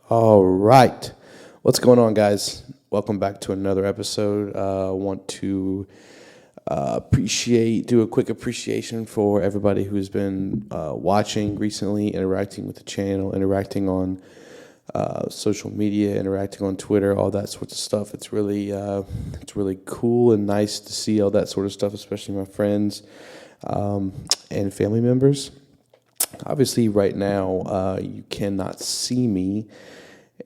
All right. What's going on, guys? Welcome back to another episode. I want to do a quick appreciation for everybody who's been watching recently, interacting with the channel, interacting on social media, interacting on Twitter, all that sorts of stuff. It's really cool and nice to see all that sort of stuff, especially my friends and family members. Obviously, right now, you cannot see me,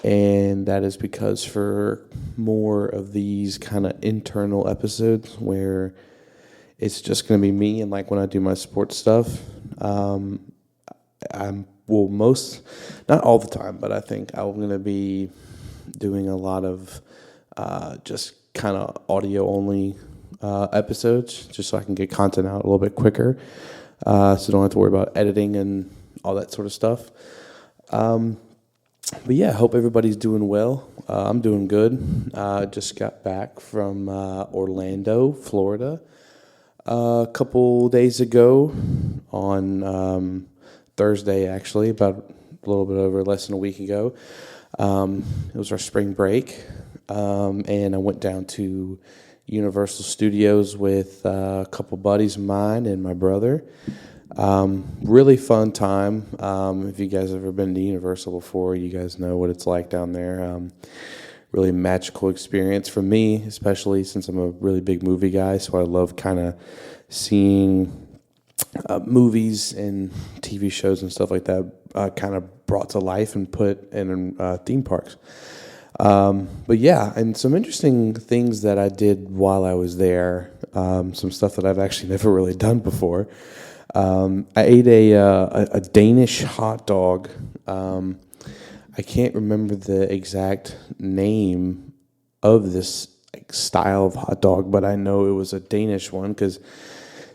and that is because for more of these kind of internal episodes where it's just going to be me, and like when I do my sports stuff, not all the time, but I think I'm going to be doing a lot of just kind of audio only episodes, just so I can get content out a little bit quicker. So don't have to worry about editing and all that sort of stuff. But yeah, hope everybody's doing well. I'm doing good. Just got back from Orlando, Florida, a couple days ago on Thursday, actually, about a little bit over less than a week ago. It was our spring break, and I went down to Universal Studios with a couple buddies of mine and my brother. Really fun time. If you guys have ever been to Universal before, you guys know what it's like down there. Really magical experience for me, especially since I'm a really big movie guy. So I love kind of seeing movies and TV shows and stuff like that kind of brought to life and put in theme parks. But yeah, and some interesting things that I did while I was there. Some stuff that I've actually never really done before. I ate a Danish hot dog. I can't remember the exact name of this style of hot dog, but I know it was a Danish one because,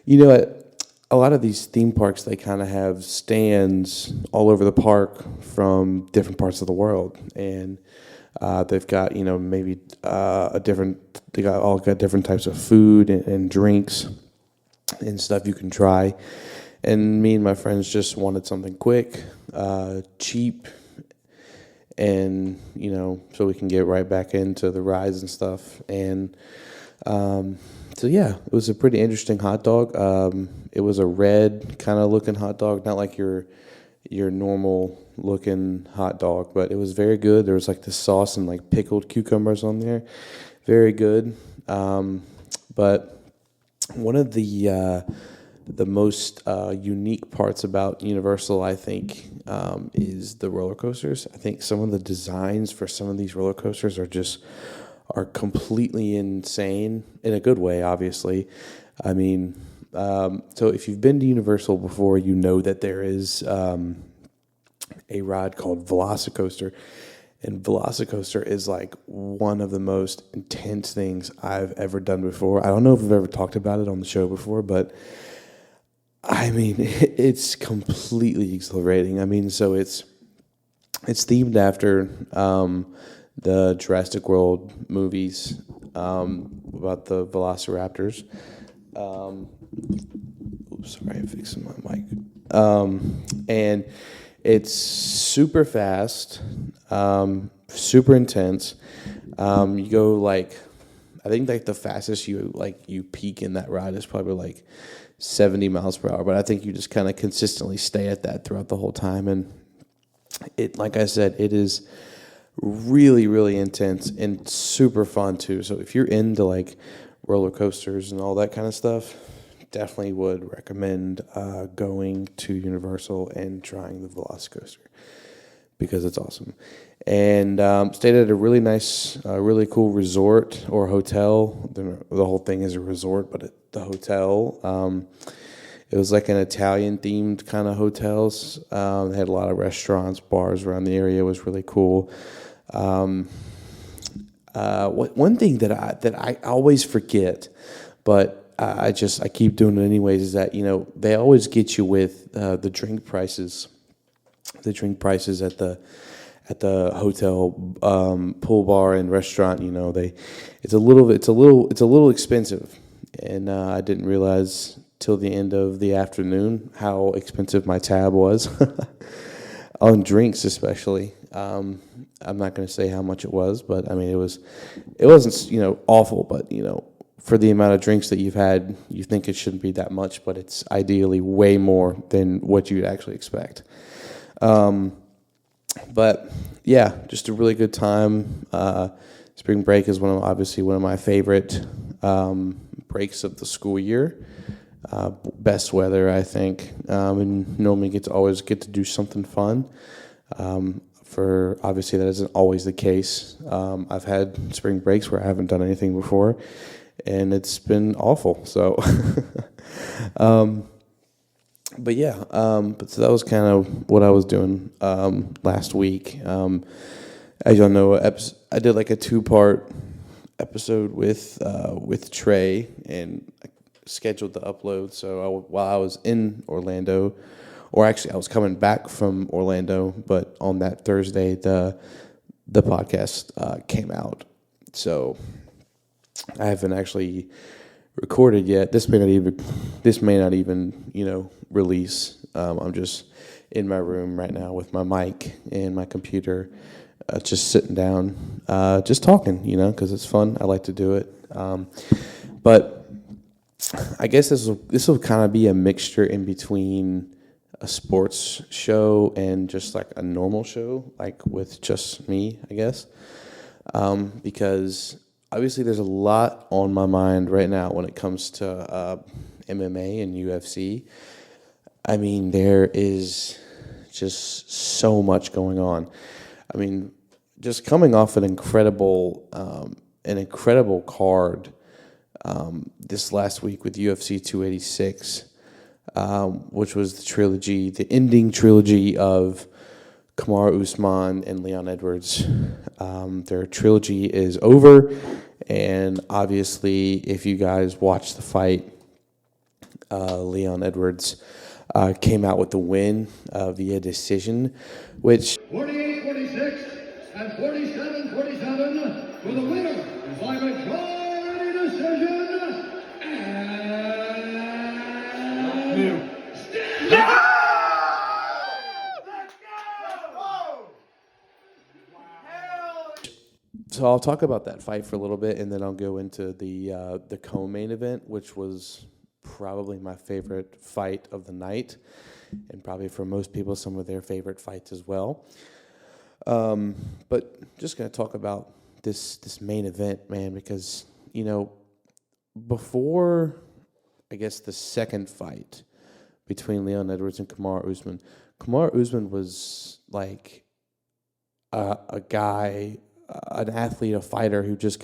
at a lot of these theme parks, they kind of have stands all over the park from different parts of the world, and they've got maybe they got different types of food and drinks and stuff you can try. And me and my friends just wanted something quick, cheap, and so we can get right back into the rides and stuff. And so yeah, it was a pretty interesting hot dog. It was a red kind of looking hot dog, not like your normal looking hot dog, but it was very good. There was like this sauce and like pickled cucumbers on there, very good. But one of the most unique parts about Universal, I think, is the roller coasters. I think some of the designs for some of these roller coasters are completely insane in a good way, obviously. I mean, so if you've been to Universal before, you know that there is a ride called Velocicoaster. And Velocicoaster is like one of the most intense things I've ever done before. I don't know if I've ever talked about it on the show before, but I mean, it's completely exhilarating. I mean, so it's themed after the Jurassic World movies about the Velociraptors. Oops, sorry, I'm fixing my mic. And it's super fast, super intense. You go I think the fastest you peak in that ride is probably like 70 miles per hour. But I think you just kind of consistently stay at that throughout the whole time. And it, like I said, it is really, really intense and super fun too. So if you're into like roller coasters and all that kind of stuff, definitely would recommend going to Universal and trying the Velocicoaster because it's awesome. And stayed at a really nice, really cool resort or hotel. The whole thing is a resort, but the hotel, it was like an Italian-themed kind of hotels. They had a lot of restaurants, bars around the area. It was really cool. One thing that I always forget, but I keep doing it anyways, is that they always get you with the drink prices. The drink prices at the hotel pool bar and restaurant. It's a little expensive, and I didn't realize till the end of the afternoon how expensive my tab was on drinks, especially. I'm not going to say how much it was, but I mean it wasn't awful, but for the amount of drinks that you've had, you think it shouldn't be that much, but it's ideally way more than what you'd actually expect. But yeah, just a really good time. Spring break is obviously one of my favorite breaks of the school year. Best weather, I think, and normally always get to do something fun. For obviously that isn't always the case. I've had spring breaks where I haven't done anything before, and it's been awful. So, but yeah, but so that was kind of what I was doing last week. As y'all know, I did like a 2-part episode with Trey, and I scheduled the upload. So while I was in Orlando, or actually I was coming back from Orlando, but on that Thursday the podcast came out. So I haven't actually recorded yet. This may not even release. I'm just in my room right now with my mic and my computer, just sitting down, just talking, because it's fun. I like to do it. But I guess this will kind of be a mixture in between a sports show and just like a normal show, like with just me, I guess. Because obviously there's a lot on my mind right now when it comes to MMA and UFC. I mean, there is just so much going on. I mean, just coming off an incredible card this last week with UFC 286, which was the ending trilogy of Kamaru Usman and Leon Edwards. Their trilogy is over, and obviously, if you guys watched the fight, Leon Edwards came out with the win via decision, which 48-46 and 47-47 for the winner by majority decision, and So I'll talk about that fight for a little bit, and then I'll go into the co-main event, which was probably my favorite fight of the night, and probably for most people some of their favorite fights as well. But just gonna talk about this main event, man, because before I guess the second fight between Leon Edwards and Kamaru Usman was like a guy, an athlete, a fighter who just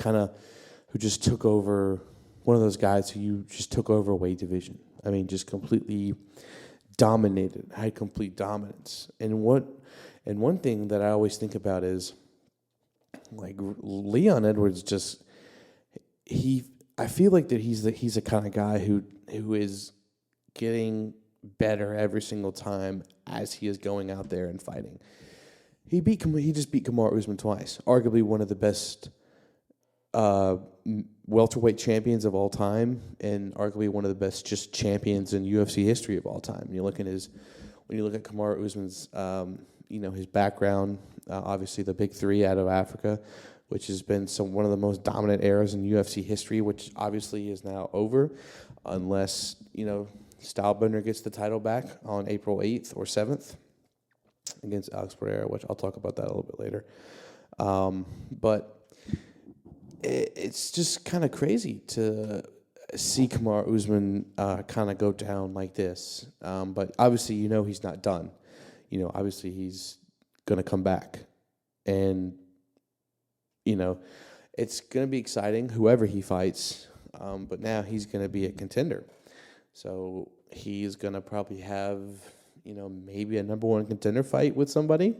took over, one of those guys who you just took over a weight division. I mean, just completely dominated, had complete dominance. And one thing that I always think about is like Leon Edwards I feel like that he's the kind of guy who is getting better every single time as he is going out there and fighting. He just beat Kamaru Usman twice, arguably one of the best welterweight champions of all time, and arguably one of the best just champions in UFC history of all time. When you look at Kamaru Usman's his background, obviously the big three out of Africa, which has been one of the most dominant eras in UFC history, which obviously is now over, unless Stylebender gets the title back on April 8th or 7th against Alex Pereira, which I'll talk about that a little bit later. But it's just kind of crazy to see Kamaru Usman kind of go down like this. But obviously, he's not done. Obviously he's going to come back. And, it's going to be exciting, whoever he fights. But now he's going to be a contender. So he's going to probably have, maybe a number one contender fight with somebody.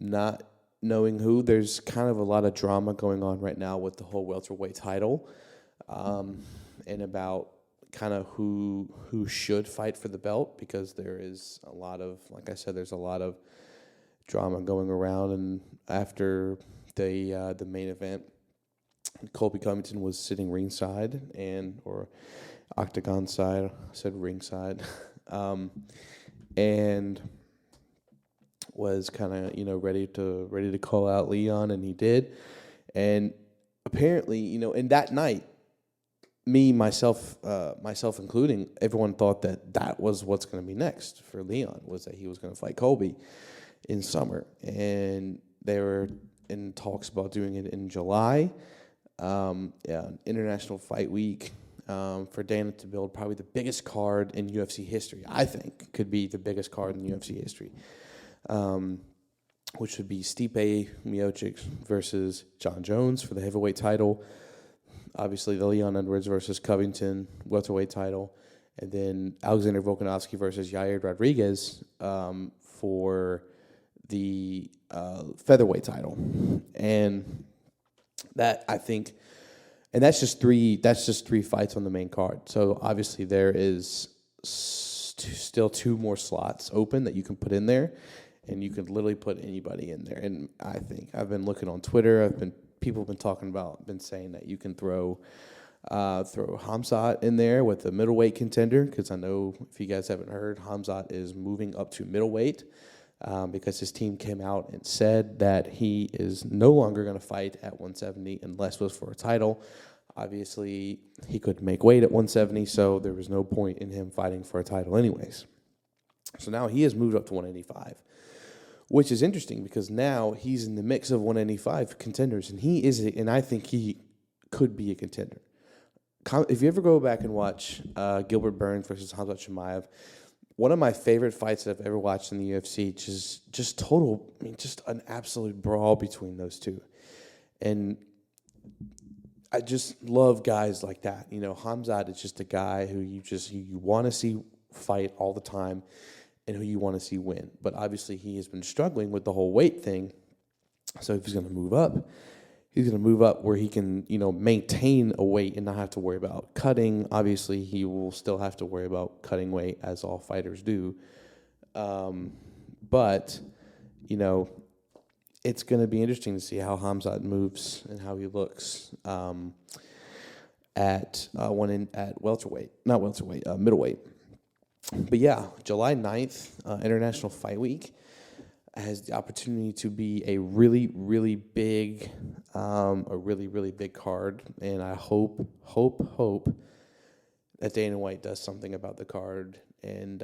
Not knowing who. There's kind of a lot of drama going on right now with the whole welterweight title, and about kind of who should fight for the belt, because there is a lot of, like I said, there's a lot of drama going around. And after the main event, Colby Covington was sitting ringside or octagon side. I said ringside. And was kind of ready to call out Leon, and he did. And apparently, and that night, myself including, everyone thought that was what's going to be next for Leon, was that he was going to fight Colby in summer, and they were in talks about doing it in July. International Fight Week, for Dana to build probably the biggest card in UFC history. I think could be the biggest card in UFC history, which would be Stipe Miocic versus John Jones for the heavyweight title. Obviously, the Leon Edwards versus Covington welterweight title, and then Alexander Volkanovski versus Yair Rodriguez for the featherweight title, and that I think, and that's just three fights on the main card. So obviously there is still 2 more slots open that you can put in there, and you can literally put anybody in there. And I think I've been looking on Twitter. People have been saying that you can throw Hamzat in there with the middleweight contender, because I know, if you guys haven't heard, Hamzat is moving up to middleweight because his team came out and said that he is no longer going to fight at 170 unless it was for a title. Obviously, he couldn't make weight at 170, so there was no point in him fighting for a title anyways. So now he has moved up to 185. Which is interesting because now he's in the mix of 185 contenders, and I think he could be a contender. If you ever go back and watch Gilbert Burns versus Hamzat Chimaev, one of my favorite fights that I've ever watched in the UFC, just an absolute brawl between those two. And I just love guys like that. Hamzat is just a guy who you want to see fight all the time, and who you want to see win. But obviously he has been struggling with the whole weight thing. So if he's going to move up, where he can, maintain a weight and not have to worry about cutting. Obviously he will still have to worry about cutting weight, as all fighters do. But it's going to be interesting to see how Hamzat moves and how he looks at middleweight. But yeah, July 9th, International Fight Week, has the opportunity to be a really, really big card. And I hope that Dana White does something about the card and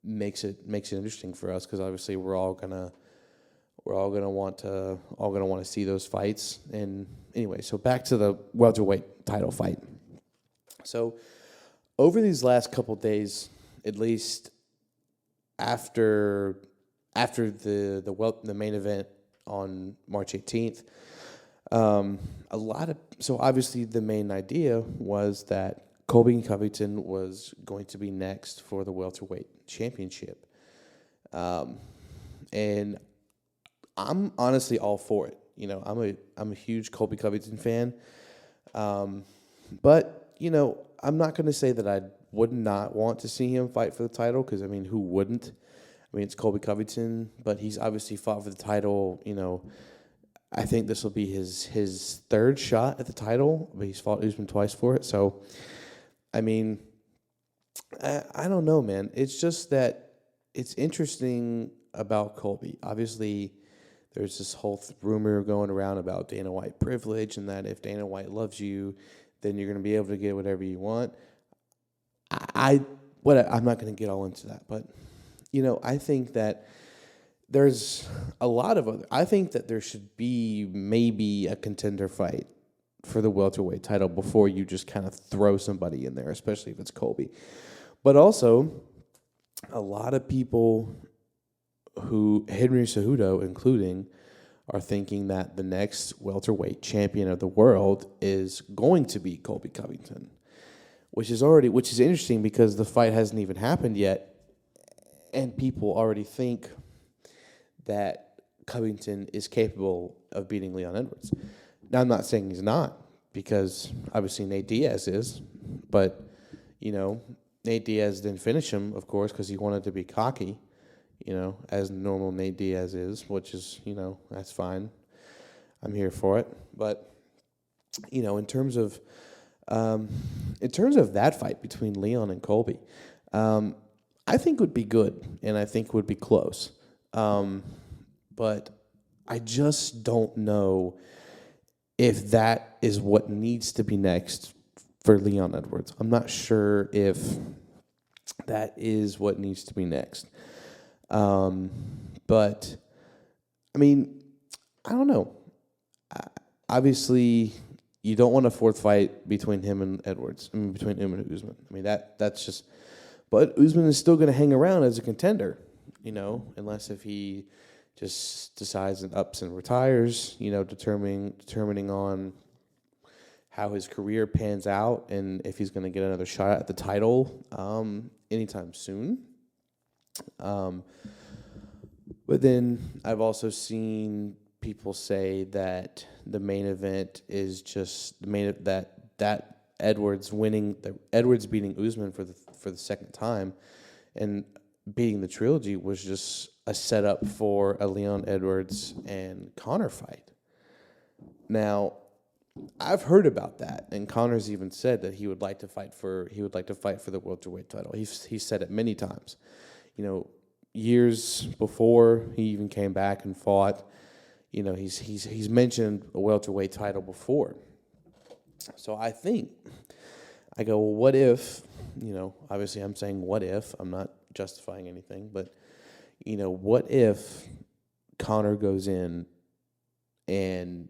makes it interesting for us, because obviously we're all gonna want to see those fights. And anyway, so back to the welterweight title fight. So over these last couple of days, at least after the main event on March 18th, so obviously the main idea was that Colby Covington was going to be next for the welterweight championship, and I'm honestly all for it. I'm a huge Colby Covington fan, but I'm not going to say that I would not want to see him fight for the title, because, who wouldn't? It's Colby Covington, but he's obviously fought for the title. I think this will be his third shot at the title, but he's been twice for it. So, I don't know, man. It's just that it's interesting about Colby. Obviously, there's this whole rumor going around about Dana White privilege, and that if Dana White loves you, then you're going to be able to get whatever you want. I'm not going to get all into that, but I think that there's a lot of I think that there should be maybe a contender fight for the welterweight title before you just kind of throw somebody in there, especially if it's Colby. But also, a lot of people who, Henry Cejudo including, are thinking that the next welterweight champion of the world is going to be Colby Covington, which is interesting because the fight hasn't even happened yet, and people already think that Covington is capable of beating Leon Edwards. Now, I'm not saying he's not, because obviously Nate Diaz is, but, Nate Diaz didn't finish him, of course, because he wanted to be cocky, as normal Nate Diaz is, which is, that's fine. I'm here for it. But, in terms of that fight between Leon and Colby, I think would be good, and I think would be close. But I just don't know if that is what needs to be next for Leon Edwards. I'm not sure if that is what needs to be next. But I mean, I don't know. Obviously, you don't want a fourth fight between him and Edwards. I mean, between him and Usman. I mean, that's just. But Usman is still going to hang around as a contender, unless if he just decides and ups and retires. Determining on how his career pans out and if he's going to get another shot at the title anytime soon. But then I've also seen people say that the main event is just that Edwards beating Usman for the second time and beating the trilogy was just a setup for a Leon Edwards and Conor fight. Now, I've heard about that, and Conor's even said that he would like to fight for the welterweight title. He's said it many times. Years before he even came back and fought, he's mentioned a welterweight title before. So I go, well, what if, obviously I'm saying what if, I'm not justifying anything, but, what if Conor goes in and,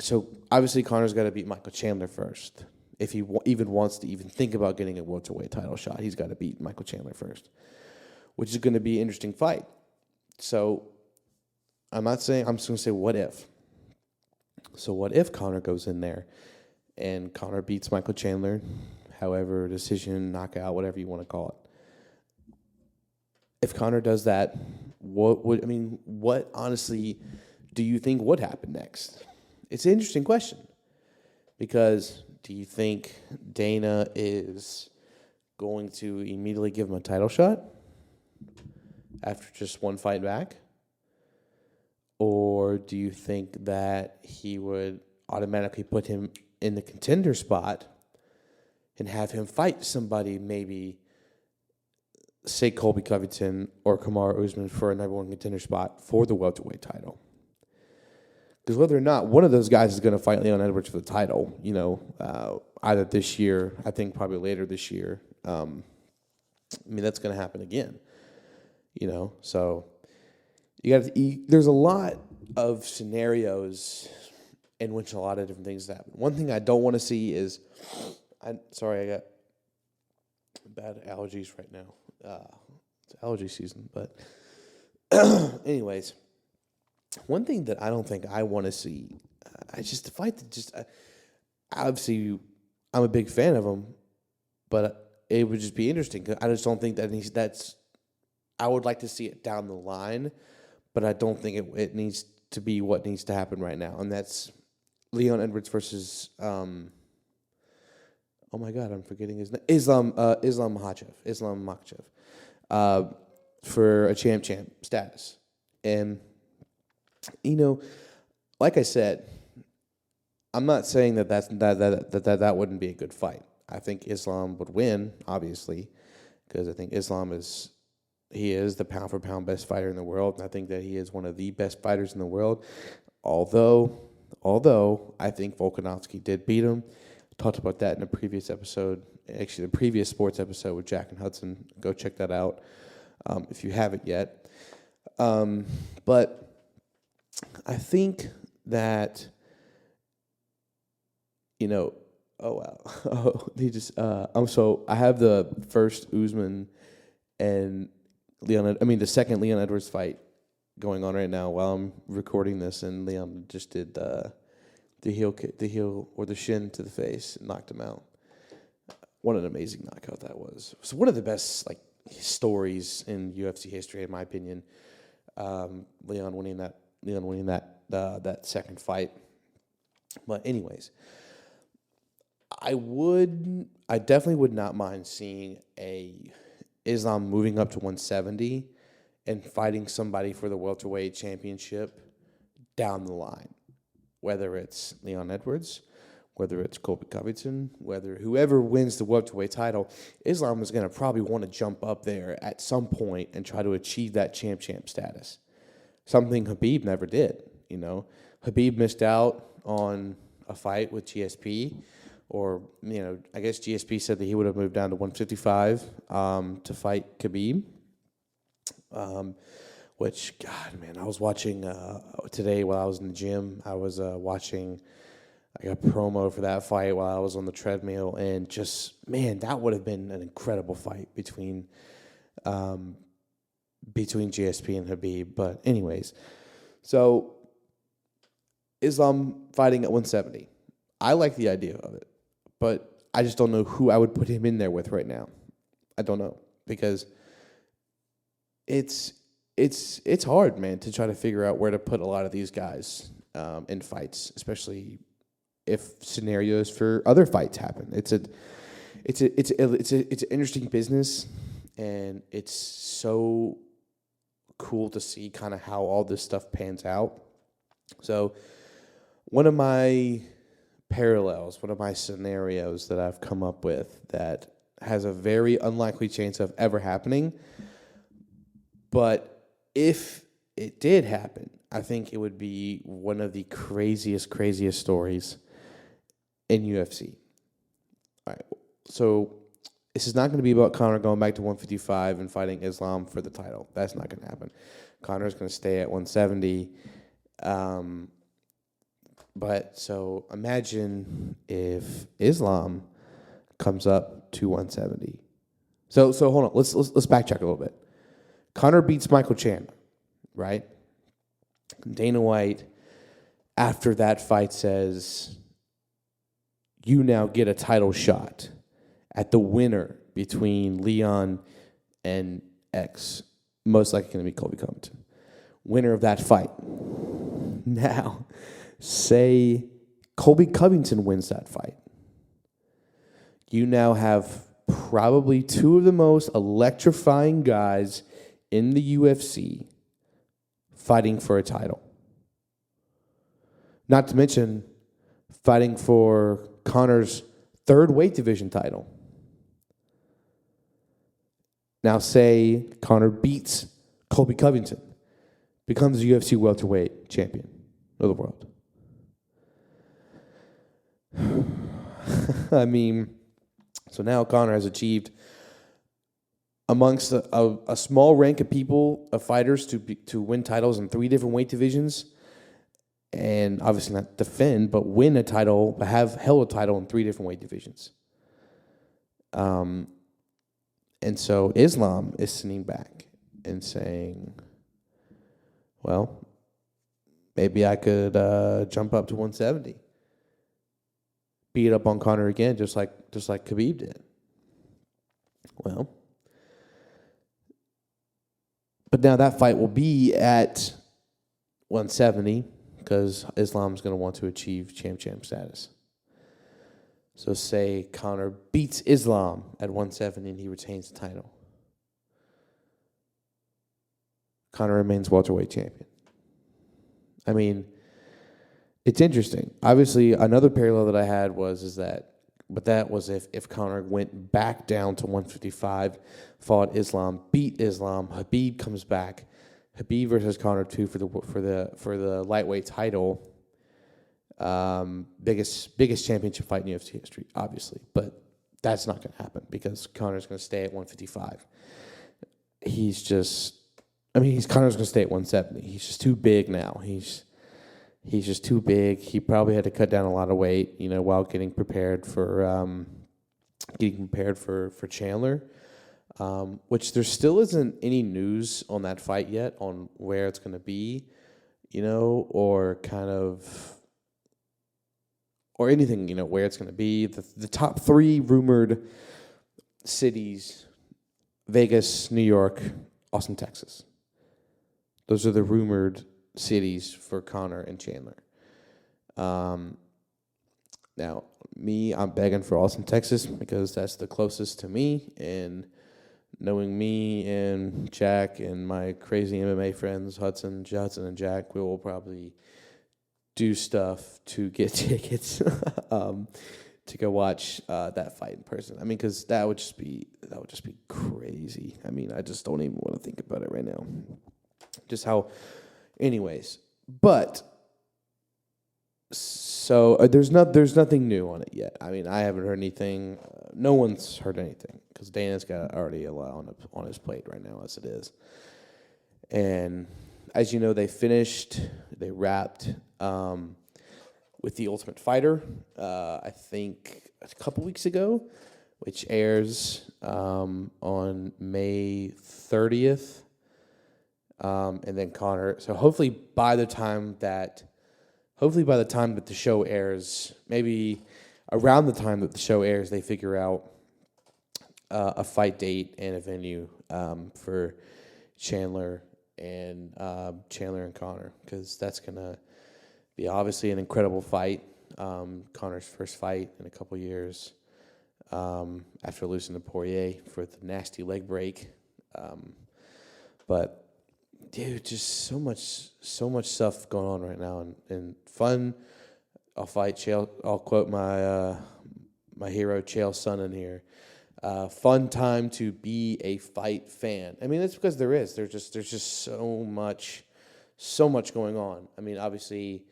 so obviously Conor's got to beat Michael Chandler first. If he even wants to even think about getting a welterweight title shot, he's got to beat Michael Chandler first, which is going to be an interesting fight. So I'm just going to say what if. So what if Conor goes in there and Conor beats Michael Chandler, however, decision, knockout, whatever you want to call it. If Conor does that, what honestly do you think would happen next? It's an interesting question because do you think Dana is going to immediately give him a title shot after just one fight back? Or do you think that he would automatically put him in the contender spot and have him fight somebody, maybe, say, Colby Covington or Kamaru Usman for a number one contender spot for the welterweight title? Because whether or not one of those guys is going to fight Leon Edwards for the title, either this year, I think probably later this year, that's going to happen again, so... There's a lot of scenarios in which a lot of different things happen. One thing I don't want to see is, I got bad allergies right now. It's allergy season, but anyways, one thing that I don't think I want to see, obviously I'm a big fan of him, but it would just be interesting. 'Cause I just don't think I would like to see it down the line. But I don't think it needs to be what needs to happen right now, and that's Leon Edwards versus oh my God, I'm forgetting his name, Islam Makhachev, for a champ status, and like I said, I'm not saying that wouldn't be a good fight. I think Islam would win, obviously, because I think Islam is. He is the pound-for-pound best fighter in the world, and I think that he is one of the best fighters in the world. Although I think Volkanovski did beat him. Talked about that in a previous episode, actually the previous sports episode with Jack and Hudson. Go check that out if you haven't yet. But I think that, oh wow, so I have the first Usman and the second Leon Edwards fight going on right now while I'm recording this, and Leon just did the heel or the shin to the face and knocked him out. What an amazing knockout that was. So one of the best stories in UFC history, in my opinion. Leon winning that second fight. But anyways, I definitely would not mind seeing Islam moving up to 170 and fighting somebody for the welterweight championship down the line, whether it's Leon Edwards, whether it's Colby Covington, whether whoever wins the welterweight title, Islam is going to probably want to jump up there at some point and try to achieve that champ status. Something Khabib never did, you know. Khabib missed out on a fight with GSP, or, you know, I guess GSP said that he would have moved down to 155 to fight Khabib. Which, God, man, I was watching today while I was in the gym. I was watching like a promo for that fight while I was on the treadmill, and just, man, that would have been an incredible fight between GSP and Khabib. But anyways, so Islam fighting at 170. I like the idea of it, but I just don't know who I would put him in there with right now. I don't know, because it's hard, man, to try to figure out where to put a lot of these guys in fights, especially if scenarios for other fights happen. It's an interesting business, and it's so cool to see kind of how all this stuff pans out. So one of my parallels, one of my scenarios that I've come up with that has a very unlikely chance of ever happening, but if it did happen, I think it would be one of the craziest stories in UFC. All right, so this is not going to be about Conor going back to 155 and fighting Islam for the title. That's not going to happen. Conor's going to stay at 170. But so imagine if Islam comes up to 170. So hold on. Let's backtrack a little bit. Conor beats Michael Chandler, right? Dana White, after that fight, says, you now get a title shot at the winner between Leon and X. Most likely going to be Colby Covington. Winner of that fight. Now, say Colby Covington wins that fight. You now have probably two of the most electrifying guys in the UFC fighting for a title. Not to mention fighting for Conor's third weight division title. Now say Conor beats Colby Covington, becomes the UFC welterweight champion of the world. I mean, so now Conor has achieved, amongst a small rank of people, of fighters, to win titles in 3 different weight divisions, and obviously not defend, but win a title, have held a title in 3 different weight divisions. And so Islam is sitting back and saying, well, maybe I could jump up to 170, beat up on Conor again, just like Khabib did. Well, but now that fight will be at 170 because Islam's going to want to achieve champ status. So say Conor beats Islam at 170 and he retains the title. Conor remains welterweight champion. I mean, it's interesting. Obviously, another parallel that I had was if Conor went back down to 155, fought Islam, beat Islam, Khabib comes back, Khabib versus Conor 2 for the lightweight title, biggest championship fight in UFC history, obviously, but that's not going to happen because Conor's going to stay at 155. Conor's going to stay at 170. He's just too big now. He's just too big. He probably had to cut down a lot of weight, while getting prepared for Chandler. Which there still isn't any news on that fight yet on where it's going to be, or or anything, where it's going to be. The top 3 rumored cities: Vegas, New York, Austin, Texas. Those are the rumored cities for Conor and Chandler. Now, I'm begging for Austin, Texas, because that's the closest to me, and knowing me and Jack and my crazy MMA friends, Hudson and Jack, we will probably do stuff to get tickets to go watch that fight in person. I mean, because that would just be crazy. I mean, I just don't even want to think about it right now. Just how, anyways. But so there's nothing new on it yet. I mean, I haven't heard anything. No one's heard anything because Dana's got already a lot on his plate right now as it is. And as you know, they wrapped with The Ultimate Fighter, I think a couple weeks ago, which airs on May 30th. And then Connor. So hopefully by the time that the show airs, maybe around the time that the show airs, they figure out a fight date and a venue for Chandler and Connor, because that's gonna be obviously an incredible fight. Connor's first fight in a couple years after losing to Poirier for the nasty leg break. But dude, just so much stuff going on right now, and fun. I'll quote my hero Chael Sonnen here. Fun time to be a fight fan. I mean, that's because there's just so much going on. I mean, obviously,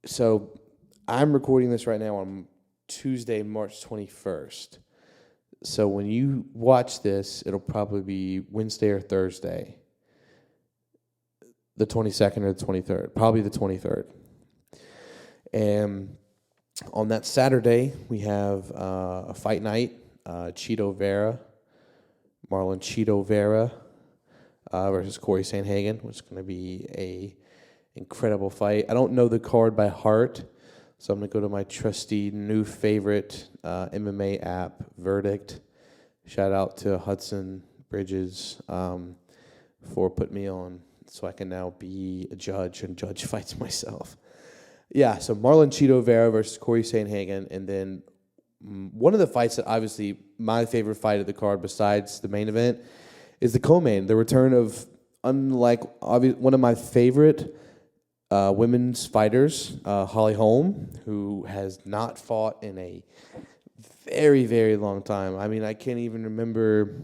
so I'm recording this right now on Tuesday, March 21st. So when you watch this, it'll probably be Wednesday or Thursday, the 22nd or the 23rd, probably the 23rd. And on that Saturday, we have a fight night. Marlon Cheeto Vera versus Corey Sandhagen, which is going to be a incredible fight. I don't know the card by heart, so I'm going to go to my trusty new favorite MMA app, Verdict. Shout out to Hudson Bridges for putting me on, so I can now be a judge and judge fights myself. Yeah, so Marlon Cheeto Vera versus Corey Sandhagen, and then one of the fights that obviously my favorite fight of the card besides the main event is the co-main, the return of one of my favorite women's fighters, Holly Holm, who has not fought in a very, very long time. I mean, I can't even remember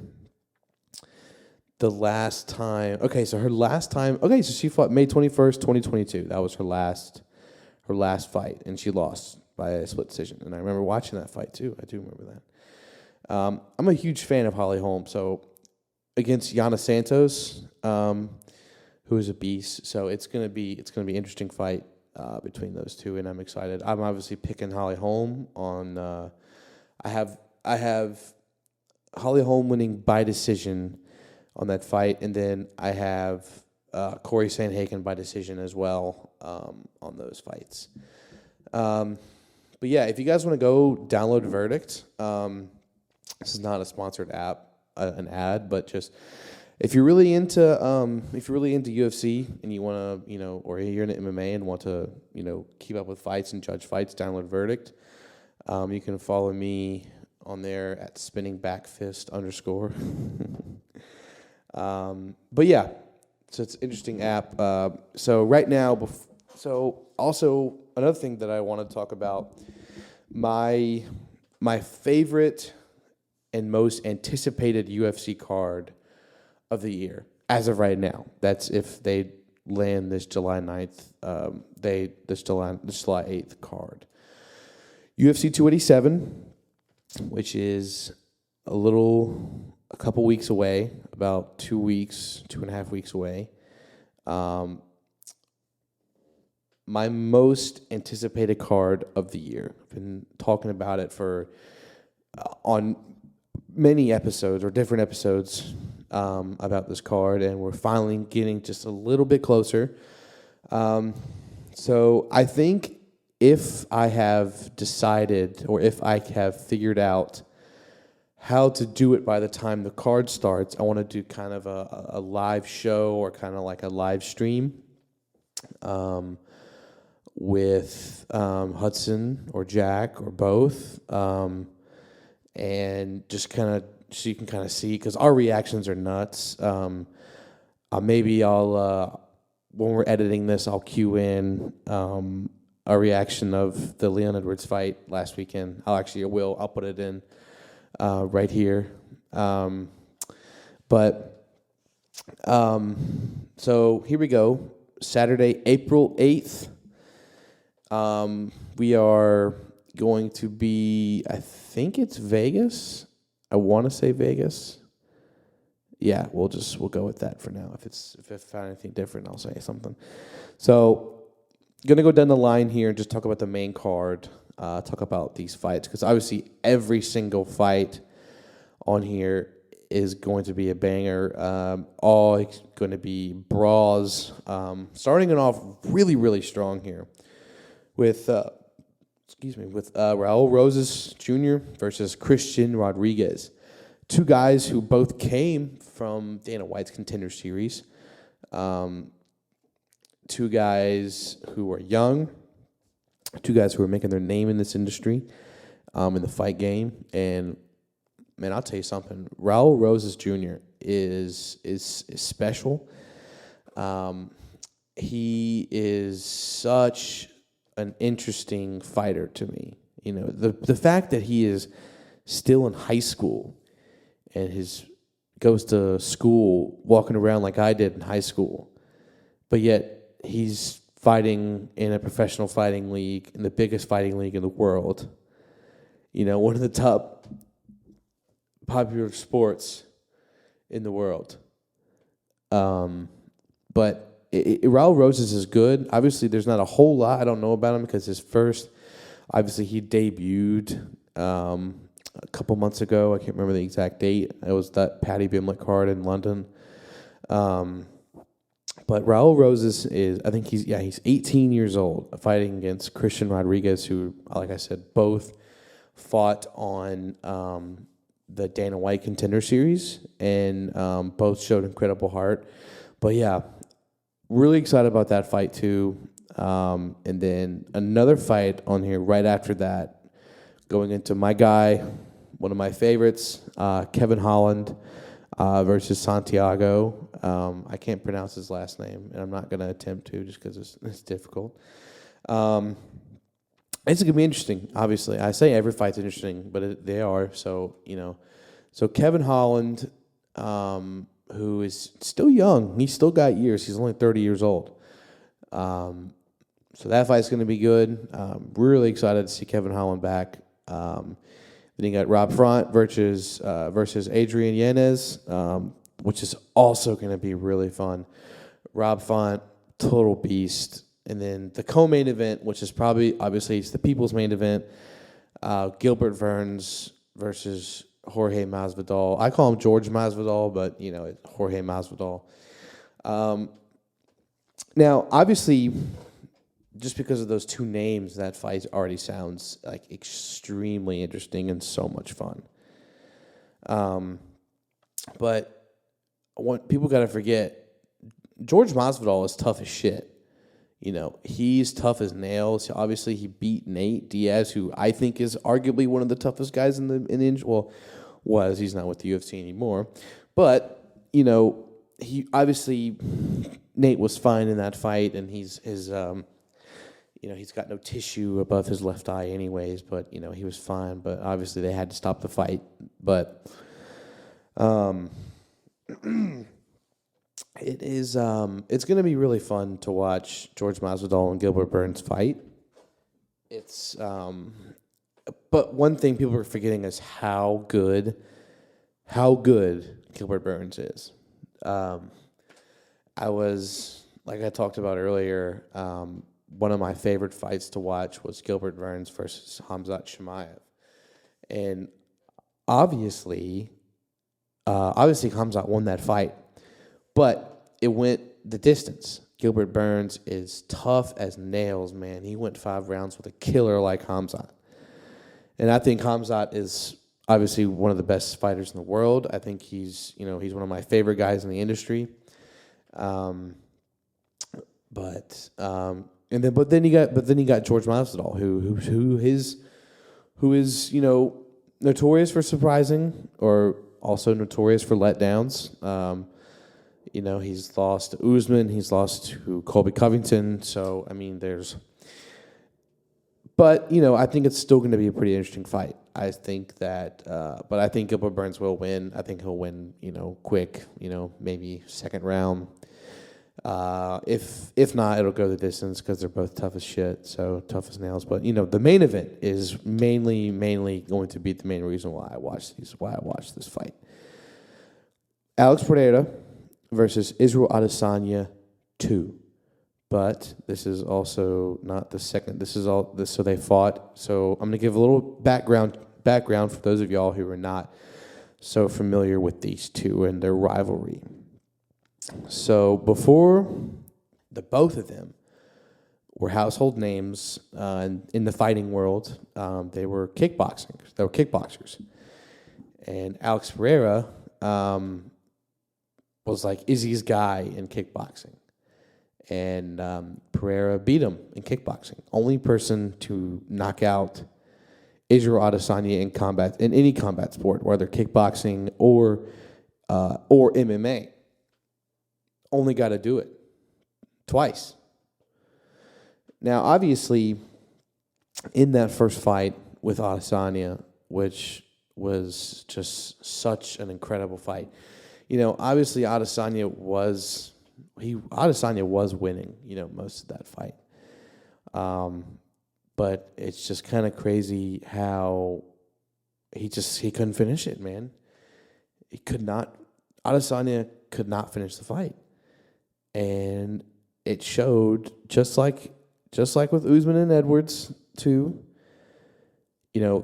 the last time. Okay, so so she fought May 21st, 2022. That was her last fight, and she lost by a split decision. And I remember watching that fight too. I do remember that. I'm a huge fan of Holly Holm. So against Yana Santos, who is a beast. So it's gonna be an interesting fight between those two, and I'm excited. I'm obviously picking Holly Holm on. I have Holly Holm winning by decision on that fight, and then I have Corey Sandhagen by decision as well on those fights. But yeah, if you guys want to go download Verdict, this is not a sponsored an ad, but just if you're really into UFC and you want to, or you're into MMA and want to, keep up with fights and judge fights, download Verdict. You can follow me on there at spinningbackfist_. But yeah, so it's an interesting app. So right now, so also another thing that I want to talk about, my favorite and most anticipated UFC card of the year as of right now. That's if they land this July 9th, this July 8th card. UFC 287, which is a couple weeks away, about 2.5 weeks away. My most anticipated card of the year. I've been talking about it on many episodes or different episodes about this card, and we're finally getting just a little bit closer. So I think if I have decided or if I have figured out how to do it by the time the card starts, I want to do kind of a live show or kind of like a live stream with Hudson or Jack or both, and just kind of so you can kind of see, because our reactions are nuts. Maybe I'll when we're editing this, I'll cue in a reaction of the Leon Edwards fight last weekend. I'll put it in right here. So here we go. Saturday, April 8th. We are going to be, I think it's Vegas. I want to say Vegas. Yeah, we'll go with that for now. If I find anything different, I'll say something. So, gonna go down the line here and just talk about the main card. Talk about these fights, because obviously every single fight on here is going to be a banger. All going to be brawls. Starting it off really, really strong here with Raul Rosas Jr. versus Christian Rodriguez. Two guys who both came from Dana White's Contender Series. Two guys who are young. Two guys who are making their name in this industry, in the fight game. And, man, I'll tell you something. Raul Rosas Jr. is special. He is such an interesting fighter to me. You know, the fact that he is still in high school and goes to school walking around like I did in high school, but yet he's fighting in a professional fighting league, in the biggest fighting league in the world. You know, one of the top popular sports in the world. But Raul Rosas is good. Obviously, there's not a whole lot I don't know about him, because obviously he debuted a couple months ago. I can't remember the exact date. It was that Paddy Bimlett card in London. But Raul Rosas he's 18 years old, fighting against Christian Rodriguez, who, like I said, both fought on the Dana White Contender Series, and both showed incredible heart. But yeah, really excited about that fight too. And then another fight on here right after that, going into my guy, one of my favorites, Kevin Holland versus Santiago. I can't pronounce his last name, and I'm not going to attempt to, just because it's difficult. It's going to be interesting, obviously. I say every fight's interesting, but they are. So, so Kevin Holland, who is still young. He's still got years. He's only 30 years old. So that fight's going to be good. Really excited to see Kevin Holland back. Then you got Rob Font versus Adrian Yanez, which is also going to be really fun. Rob Font, total beast. And then the co-main event, which is obviously it's the people's main event, Gilbert Burns versus Jorge Masvidal. I call him George Masvidal, but, it's Jorge Masvidal. Now, obviously, just because of those two names, that fight already sounds like extremely interesting and so much fun. But people got to forget, George Masvidal is tough as shit. He's tough as nails. Obviously, he beat Nate Diaz, who I think is arguably one of the toughest guys in the was. He's not with the UFC anymore. But, he obviously, Nate was fine in that fight, and he's got no tissue above his left eye anyways, but, he was fine. But obviously they had to stop the fight. But it's going to be really fun to watch George Masvidal and Gilbert Burns fight. But one thing people are forgetting is how good Gilbert Burns is. Like I talked about earlier, one of my favorite fights to watch was Gilbert Burns versus Khamzat Chimaev. And obviously Khamzat won that fight, but it went the distance. Gilbert Burns is tough as nails, man. He went 5 rounds with a killer like Khamzat. And I think Khamzat is obviously one of the best fighters in the world. I think he's one of my favorite guys in the industry. But then you got George Masvidal, who is notorious for surprising, or also notorious for letdowns. You know, he's lost to Usman. He's lost to Colby Covington. So, I mean, But, you know, I think it's still going to be a pretty interesting fight. I think that, but I think Gilbert Burns will win. I think he'll win, you know, quick, you know, maybe second round. If not, it'll go the distance because they're both tough as shit, so tough as nails. But, you know, the main event is mainly going to be the main reason why I watched this fight. Alex Pereira versus Israel Adesanya 2. But this is also not the second. This is all this. So they fought. So I'm going to give a little background for those of y'all who are not so familiar with these two and their rivalry. So before both of them were household names in the fighting world, they were kickboxers. They were kickboxers, and Alex Pereira was like Izzy's guy in kickboxing. And Pereira beat him in kickboxing. Only person to knock out Israel Adesanya in any combat sport, whether kickboxing or MMA. Only got to do it twice. Now, obviously, in that first fight with Adesanya, which was just such an incredible fight, you know, obviously Adesanya was winning, you know, most of that fight. But it's just kind of crazy how he couldn't finish it, man. Adesanya could not finish the fight. And it showed just like with Usman and Edwards too. You know,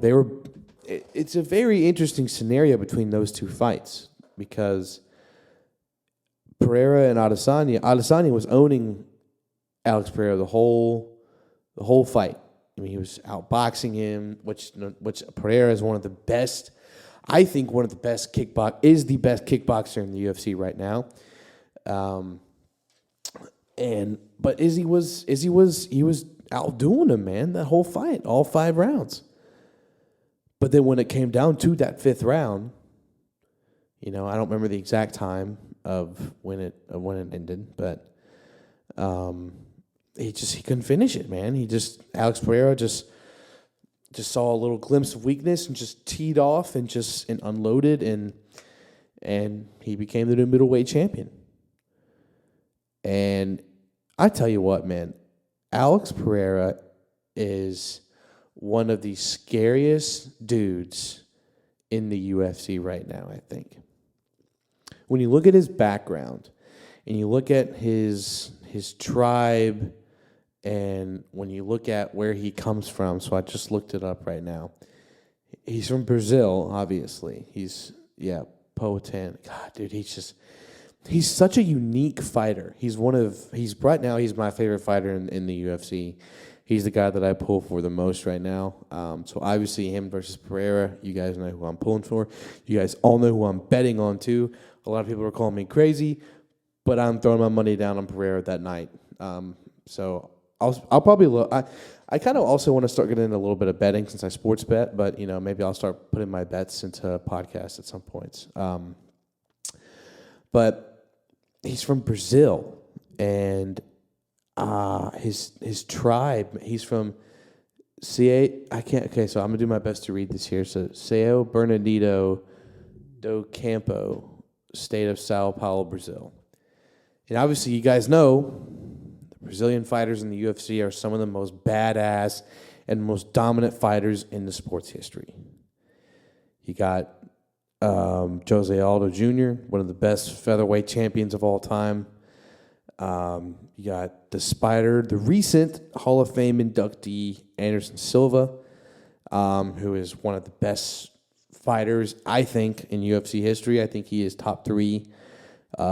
it's a very interesting scenario between those two fights because Pereira and Adesanya was owning Alex Pereira the whole fight. I mean, he was outboxing him, which Pereira is one of the best. I think one of the best the best kickboxer in the UFC right now. But Izzy was outdoing him, man, that whole fight, all 5 rounds. But then when it came down to that 5th round, you know, I don't remember the exact time of when it ended, but he couldn't finish it, man. Alex Pereira just saw a little glimpse of weakness and just teed off and unloaded and he became the new middleweight champion. And I tell you what, man, Alex Pereira is one of the scariest dudes in the UFC right now, I think. When you look at his background and you look at his tribe and when you look at where he comes from, so I just looked it up right now. He's from Brazil, obviously. Poatan. God, dude, he's such a unique fighter. He's right now he's my favorite fighter in the UFC. He's the guy that I pull for the most right now. So obviously him versus Pereira, you guys know who I'm pulling for. You guys all know who I'm betting on too. A lot of people are calling me crazy, but I'm throwing my money down on Pereira that night. So I'll probably look. I kind of also want to start getting into a little bit of betting since I sports bet, but you know maybe I'll start putting my bets into a podcast at some points. But he's from Brazil, and his tribe. He's from I can't. Okay, so I'm gonna do my best to read this here. So São Bernardino do Campo, state of Sao Paulo, Brazil. And obviously, you guys know the Brazilian fighters in the UFC are some of the most badass and most dominant fighters in the sports history. You got Jose Aldo Jr., one of the best featherweight champions of all time. You got the Spider, the recent Hall of Fame inductee, Anderson Silva, who is one of the best fighters, I think, in UFC history. I think he is top 3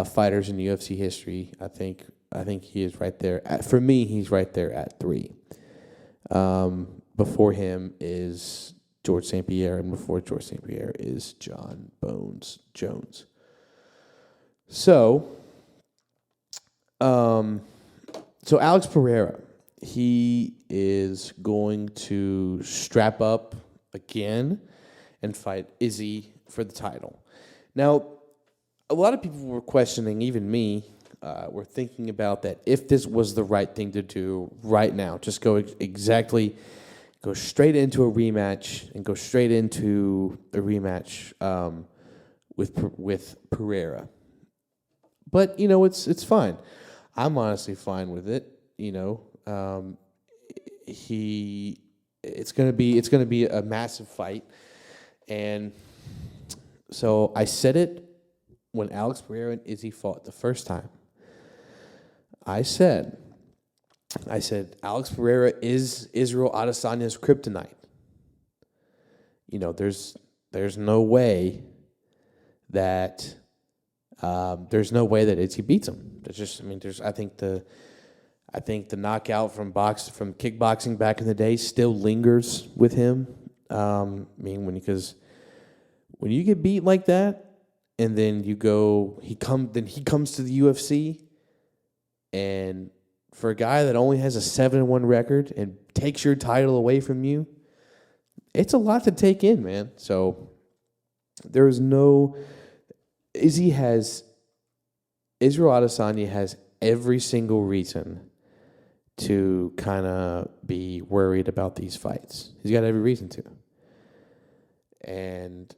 fighters in UFC history. I think he is right there. For me, he's right there at 3. Before him is George St. Pierre, and before George St. Pierre is John Bones Jones. So Alex Pereira, he is going to strap up again and fight Izzy for the title. Now, a lot of people were questioning, even me, were thinking about that if this was the right thing to do right now. Just go straight into a rematch and go straight into a rematch with Pereira. But it's fine. I'm honestly fine with it. It's gonna be a massive fight, and so I said it when Alex Pereira and Izzy fought the first time. I said Alex Pereira is Israel Adesanya's kryptonite. There's no way that Izzy beats him. I think the knockout from kickboxing back in the day still lingers with him. Because when you get beat like that, and then he comes to the UFC, and for a guy that only has a 7-1 record and takes your title away from you, it's a lot to take in, man. So Israel Adesanya has every single reason to kind of be worried about these fights. He's got every reason to. And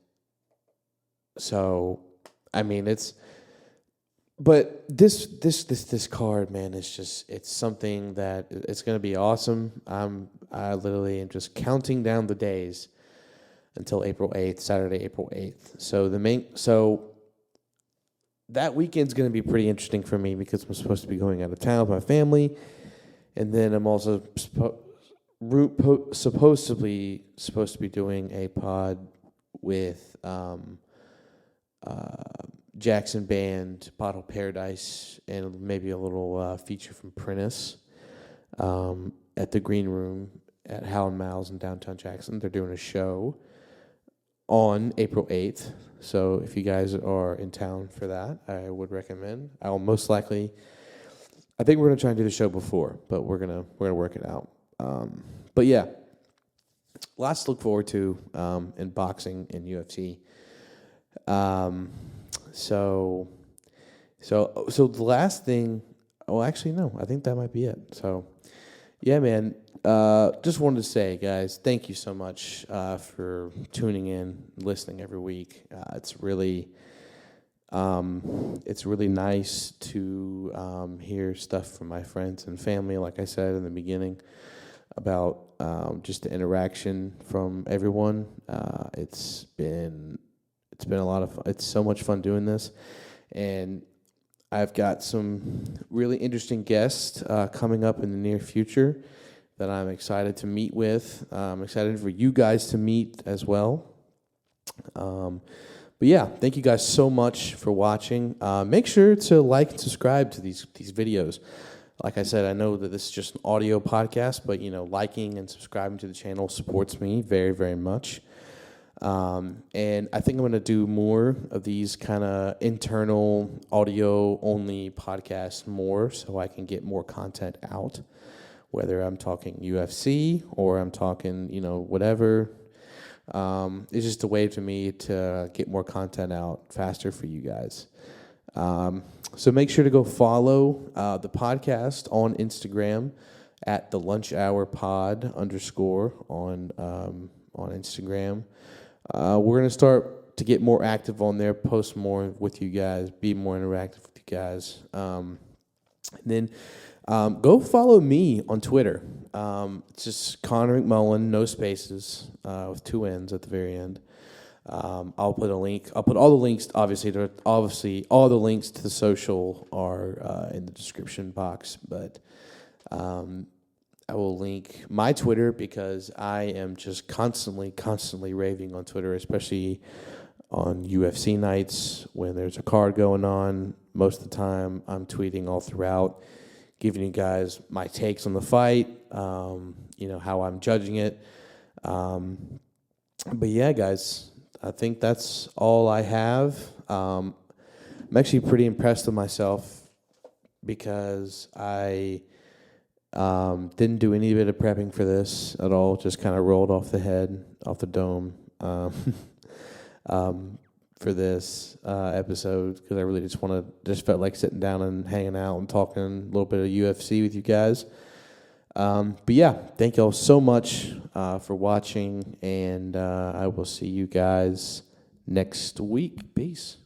so, but this card, man, it's something that it's going to be awesome. I literally am just counting down the days until April 8th, Saturday, April 8th. So that weekend's going to be pretty interesting for me because I'm supposed to be going out of town with my family, and then I'm also supposed to be doing a pod with Jackson Band, Bottle Paradise, and maybe a little feature from Prentice at the Green Room at Hal and Mal's in downtown Jackson. They're doing a show on April 8th. So if you guys are in town for that, I would recommend. I'll most likely, I think we're going to try and do the show before, but we're gonna work it out. But yeah, lots to look forward to in boxing and UFC. So the last thing, well, actually, no, I think that might be it. So, yeah, man, just wanted to say, guys, thank you so much for tuning in, listening every week. It's really nice to hear stuff from my friends and family, like I said in the beginning, about just the interaction from everyone. It's been a lot of fun. It's so much fun doing this, and I've got some really interesting guests coming up in the near future that I'm excited to meet with. I'm excited for you guys to meet as well. But yeah, thank you guys so much for watching. Make sure to like and subscribe to these videos. Like I said, I know that this is just an audio podcast, but liking and subscribing to the channel supports me very, very much. And I think I'm going to do more of these kind of internal audio only podcasts more so I can get more content out, whether I'm talking UFC or I'm talking, whatever. It's just a way for me to get more content out faster for you guys. So make sure to go follow the podcast on Instagram at the Lunch Hour Pod _ on Instagram. We're going to start to get more active on there, post more with you guys, be more interactive with you guys. And then go follow me on Twitter. It's just Connor McMullen, no spaces, with 2 N's at the very end. I'll put a link. I'll put all the links, obviously all the links to the social are in the description box, but I will link my Twitter because I am just constantly raving on Twitter, especially on UFC nights when there's a card going on. Most of the time, I'm tweeting all throughout, giving you guys my takes on the fight, how I'm judging it. But yeah, guys, I think that's all I have. I'm actually pretty impressed with myself because I didn't do any bit of prepping for this at all. Just kind of rolled off the dome. for this episode because I really just felt like sitting down and hanging out and talking a little bit of UFC with you guys. But yeah, thank y'all so much for watching, and I will see you guys next week. Peace.